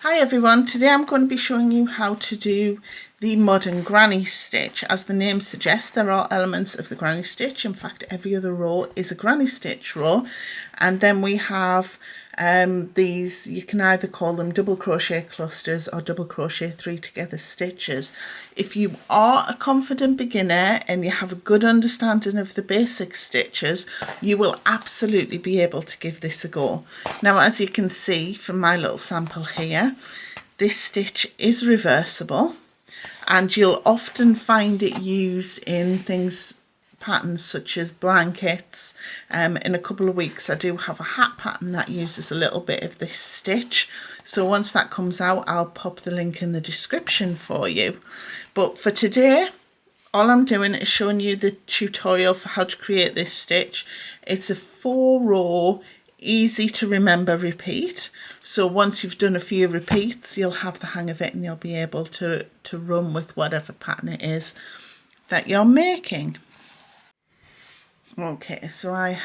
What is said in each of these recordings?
Hi everyone, today I'm going to be showing you how to do the modern granny stitch. As the name suggests, there are elements of the granny stitch. In fact, every other row is a granny stitch row. And then we have these, you can either call them double crochet clusters or double crochet 3 together stitches. If you are a confident beginner and you have a good understanding of the basic stitches, you will absolutely be able to give this a go. Now, as you can see from my little sample here, this stitch is reversible, and you'll often find it used in patterns such as blankets. In a couple of weeks I do have a hat pattern that uses a little bit of this stitch, so once that comes out I'll pop the link in the description for you. But for today, all I'm doing is showing you the tutorial for how to create this stitch. It's a 4-row, easy to remember repeat. So once you've done a few repeats, you'll have the hang of it and you'll be able to run with whatever pattern it is that you're making. Okay, so I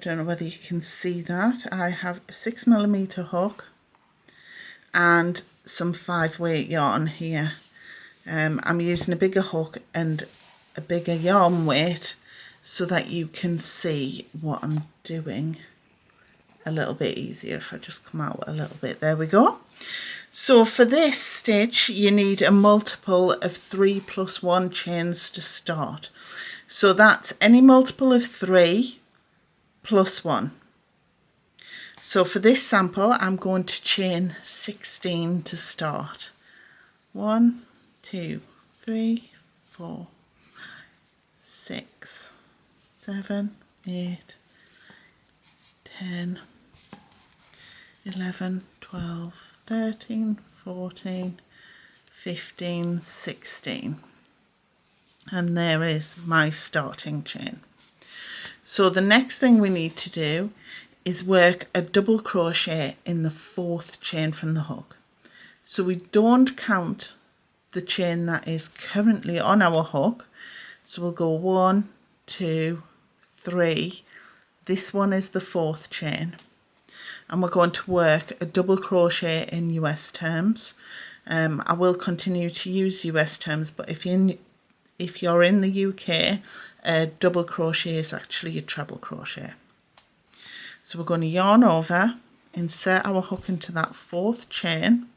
don't know whether you can see that, I have a 6mm hook and some 5-weight yarn here. I'm using a bigger hook and a bigger yarn weight so that you can see what I'm doing a little bit easier. If I just come out a little bit, there we go. So for this stitch you need a multiple of 3 plus 1 chains to start. So that's any multiple of 3 plus 1. So for this sample I'm going to chain 16 to start. 1, 2, 3, 4, 6, 7, 8, 10, 11, 12, 13, 14, 15, 16. And there is my starting chain. So the next thing we need to do is work a double crochet in the 4th chain from the hook. So we don't count the chain that is currently on our hook. So we'll go 1, 2, 3. This one is the 4th chain. And we're going to work a double crochet in US terms. I will continue to use US terms, but if you're in the UK, a double crochet is actually a treble crochet. So we're going to yarn over, insert our hook into that 4th chain,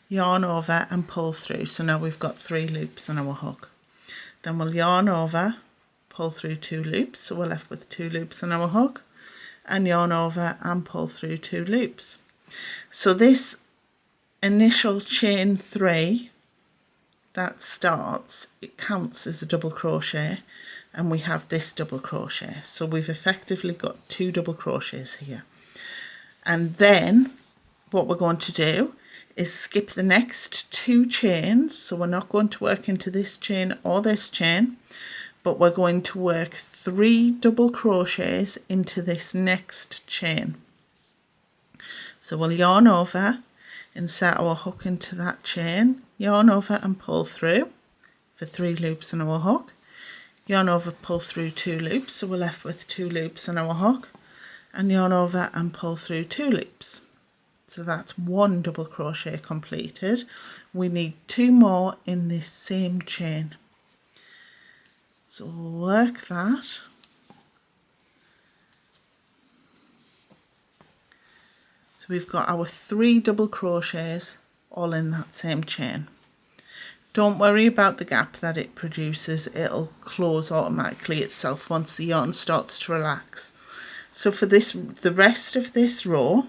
yarn over and pull through. So now we've got 3 loops on our hook. Then we'll yarn over, pull through 2 loops, so we're left with 2 loops on our hook, and yarn over and pull through 2 loops. So this initial chain 3 that starts, it counts as a double crochet, and we have this double crochet. So we've effectively got 2 double crochets here. And then what we're going to do is skip the next 2 chains. So we're not going to work into this chain or this chain, but we're going to work 3 double crochets into this next chain. So we'll yarn over, insert our hook into that chain, yarn over and pull through for 3 loops on our hook, yarn over, pull through 2 loops, so we're left with 2 loops on our hook, and yarn over and pull through 2 loops. So that's 1 double crochet completed. We need 2 more in this same chain. So we'll work that. So we've got our 3 double crochets all in that same chain. Don't worry about the gap that it produces, it'll close automatically itself once the yarn starts to relax. So for the rest of this row,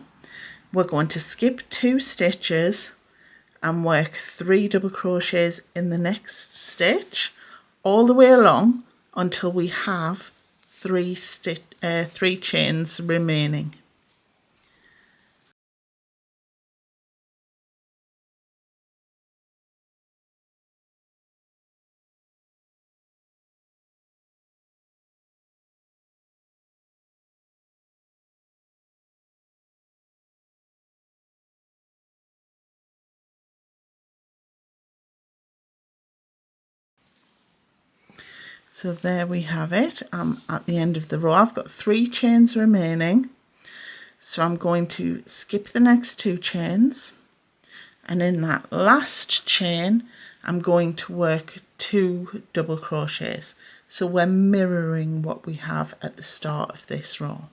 we're going to skip 2 stitches and work 3 double crochets in the next stitch all the way along until we have 3 chains remaining. So there we have it. At the end of the row I've got 3 chains remaining. So I'm going to skip the next 2 chains, and in that last chain I'm going to work 2 double crochets. So we're mirroring what we have at the start of this row.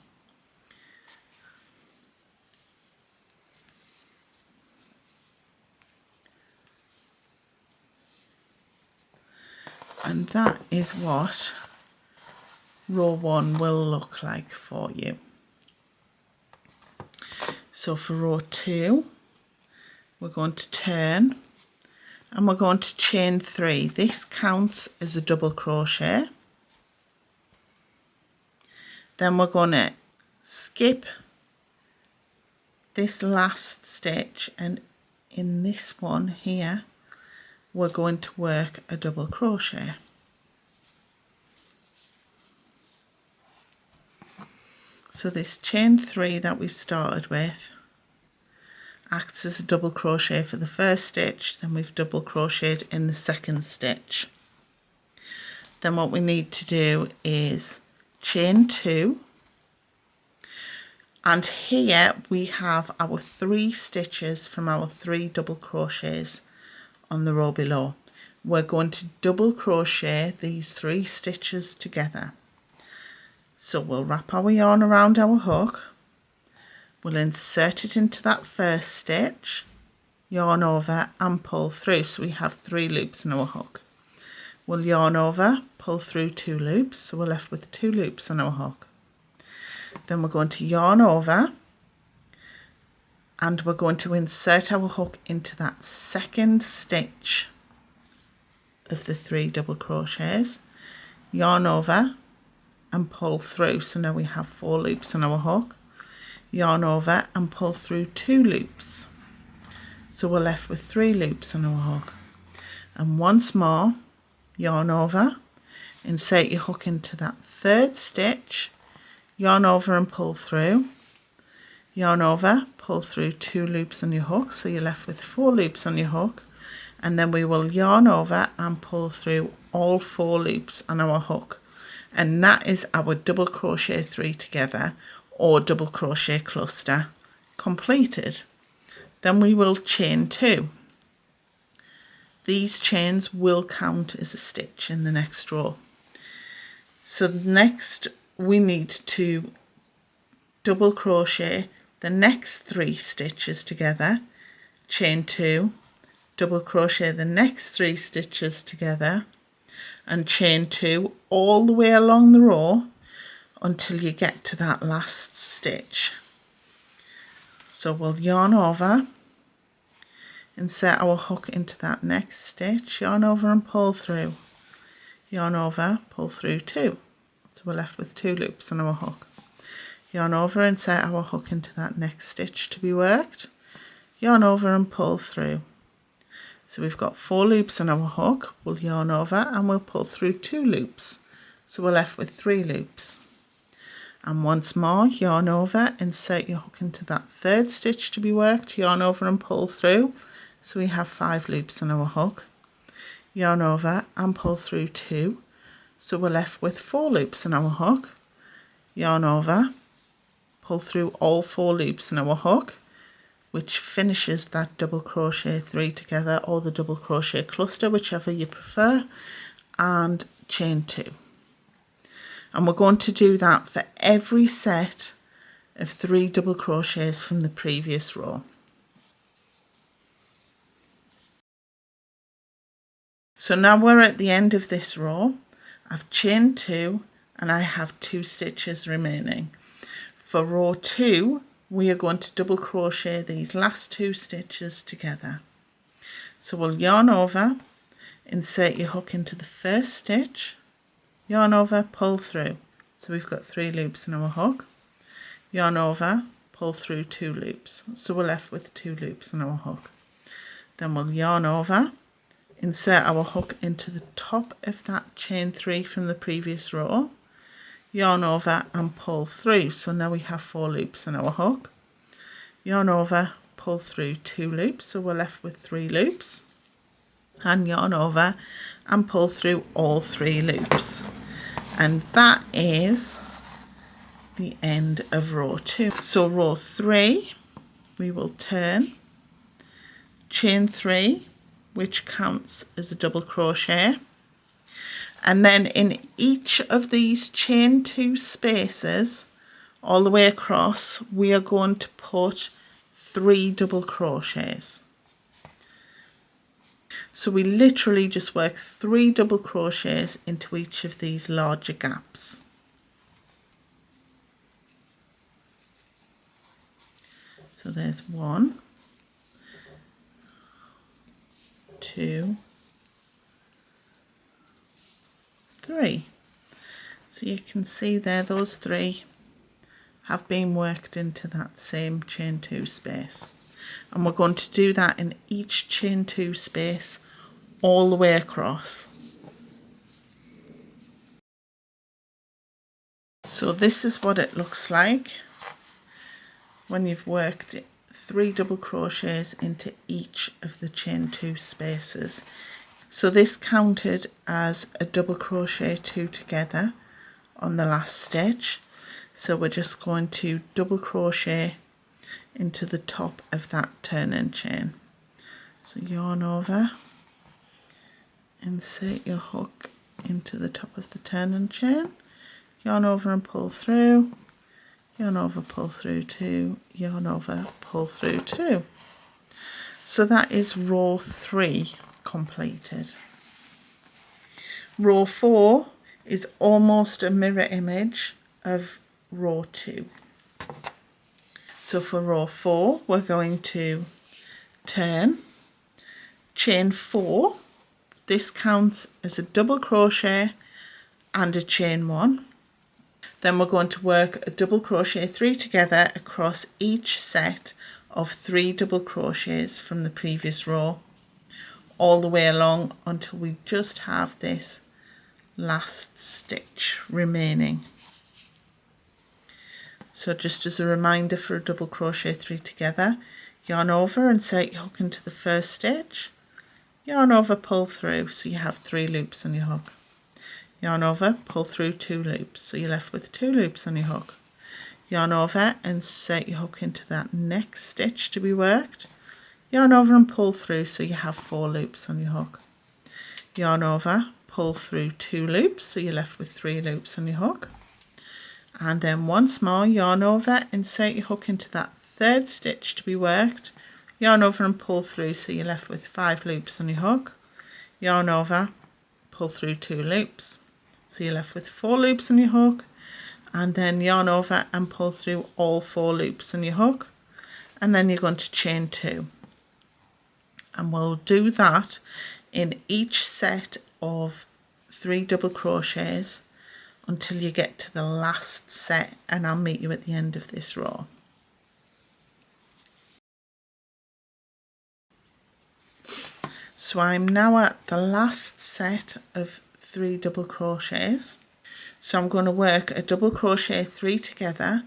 And that is what row 1 will look like for you. So for row 2, we're going to turn and we're going to chain 3. This counts as a double crochet. Then we're going to skip this last stitch, and in this one here we're going to work a double crochet. So this chain 3 that we started with acts as a double crochet for the first stitch, then we've double crocheted in the second stitch. Then what we need to do is chain 2, and here we have our 3 stitches from our 3 double crochets on the row below. We're going to double crochet these 3 stitches together. So we'll wrap our yarn around our hook, we'll insert it into that first stitch, yarn over and pull through, so we have 3 loops in our hook. We'll yarn over, pull through 2 loops, so we're left with 2 loops on our hook. Then we're going to yarn over and we're going to insert our hook into that second stitch of the 3 double crochets, yarn over and pull through, so now we have 4 loops on our hook, yarn over and pull through 2 loops, so we're left with 3 loops on our hook. And once more, yarn over, insert your hook into that third stitch, yarn over and pull through, yarn over, pull through 2 loops on your hook, so you're left with 4 loops on your hook, and then we will yarn over and pull through all 4 loops on our hook, and that is our double crochet 3 together or double crochet cluster completed. Then we will chain 2. These chains will count as a stitch in the next row. So next we need to double crochet the next 3 stitches together, chain 2, double crochet the next 3 stitches together and chain 2 all the way along the row until you get to that last stitch. So we'll yarn over, insert our hook into that next stitch, yarn over and pull through, yarn over, pull through 2, so we're left with 2 loops on our hook, yarn over, insert our hook into that next stitch to be worked, yarn over and pull through. So we've got 4 loops on our hook, we'll yarn over and we'll pull through 2 loops, so we're left with 3 loops. And once more, yarn over, insert your hook into that third stitch to be worked, yarn over and pull through, so we have 5 loops on our hook, yarn over and pull through 2, so we're left with 4 loops on our hook, yarn over, pull through all 4 loops in our hook, which finishes that double crochet 3 together or the double crochet cluster, whichever you prefer, and chain 2. And we're going to do that for every set of 3 double crochets from the previous row. So now we're at the end of this row. I've chained 2 and I have 2 stitches remaining. For row 2, we are going to double crochet these last 2 stitches together. So we'll yarn over, insert your hook into the first stitch, yarn over, pull through, so we've got 3 loops in our hook, yarn over, pull through 2 loops, so we're left with 2 loops in our hook. Then we'll yarn over, insert our hook into the top of that chain 3 from the previous row, yarn over and pull through, so now we have 4 loops in our hook, yarn over, pull through 2 loops, so we're left with 3 loops, and yarn over and pull through all 3 loops. And that is the end of row 2. So row 3 we will turn, chain 3, which counts as a double crochet, and then in each of these chain 2 spaces all the way across we are going to put 3 double crochets. So we literally just work 3 double crochets into each of these larger gaps. So there's 1, 2, 3. So you can see there those 3 have been worked into that same chain 2 space, and we're going to do that in each chain 2 space all the way across. So this is what it looks like when you've worked 3 double crochets into each of the chain 2 spaces. So this counted as a double crochet 2 together on the last stitch. So we're just going to double crochet into the top of that turning chain. So yarn over, insert your hook into the top of the turning chain, yarn over and pull through, yarn over, pull through 2, yarn over, pull through 2. So that is row 3 completed. Row 4 is almost a mirror image of row 2. So for row 4 we're going to turn, chain 4, this counts as a double crochet and a chain 1. Then we're going to work a double crochet 3 together across each set of 3 double crochets from the previous row all the way along until we just have this last stitch remaining. So just as a reminder, for a double crochet 3 together, yarn over, insert your hook into the first stitch, yarn over, pull through, so you have 3 loops on your hook, yarn over, pull through 2 loops, so you're left with 2 loops on your hook, yarn over, insert your hook into that next stitch to be worked, yarn over and pull through, so you have 4 loops on your hook, yarn over, pull through 2 loops, so you're left with 3 loops on your hook, and then once more yarn over, insert your hook into that third stitch to be worked, yarn over and pull through, so you're left with 5 loops on your hook, yarn over, pull through 2 loops, so you're left with 4 loops on your hook, and then yarn over and pull through all 4 loops on your hook, and then you're going to chain 2, and we'll do that in each set of 3 double crochets until you get to the last set, and I'll meet you at the end of this row. So I'm now at the last set of 3 double crochets. So I'm going to work a double crochet 3 together,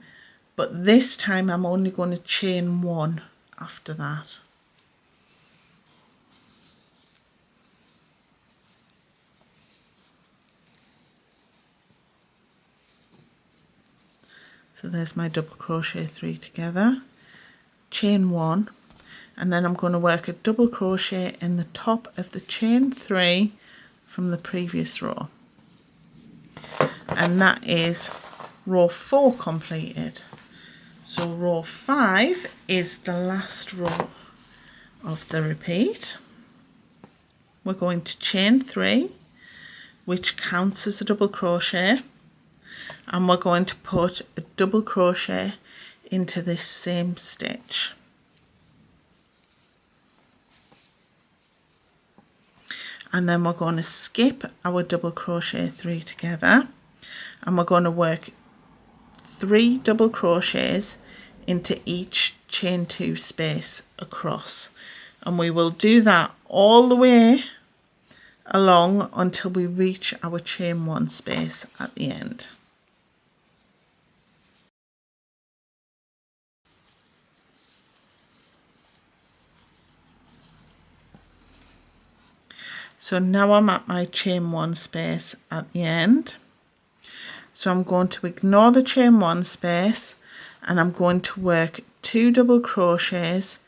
but this time I'm only going to chain 1 after that. So there's my double crochet 3 together, chain 1, and then I'm going to work a double crochet in the top of the chain 3 from the previous row, and that is row 4 completed. So row 5 is the last row of the repeat. We're going to chain 3, which counts as a double crochet, and we're going to put a double crochet into this same stitch. And then we're going to skip our double crochet 3 together, and we're going to work 3 double crochets into each chain 2 space across, and we will do that all the way along until we reach our chain 1 space at the end. So now I'm at my chain 1 space at the end. So So I'm going to ignore the chain 1 space and I'm going to work 2 double crochets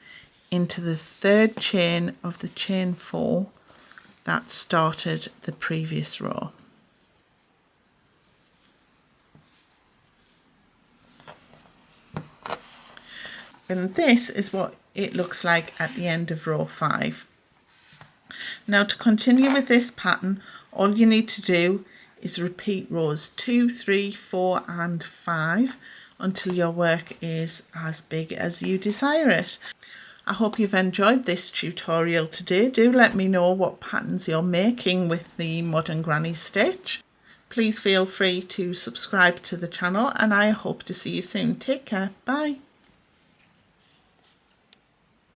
into the 3rd chain of the chain 4 that started the previous row. And this is what it looks like at the end of row 5. Now to continue with this pattern, all you need to do is repeat rows 2, 3, 4 and 5 until your work is as big as you desire it. I hope you've enjoyed this tutorial today. Do let me know what patterns you're making with the Modern Granny Stitch. Please feel free to subscribe to the channel and I hope to see you soon. Take care. Bye.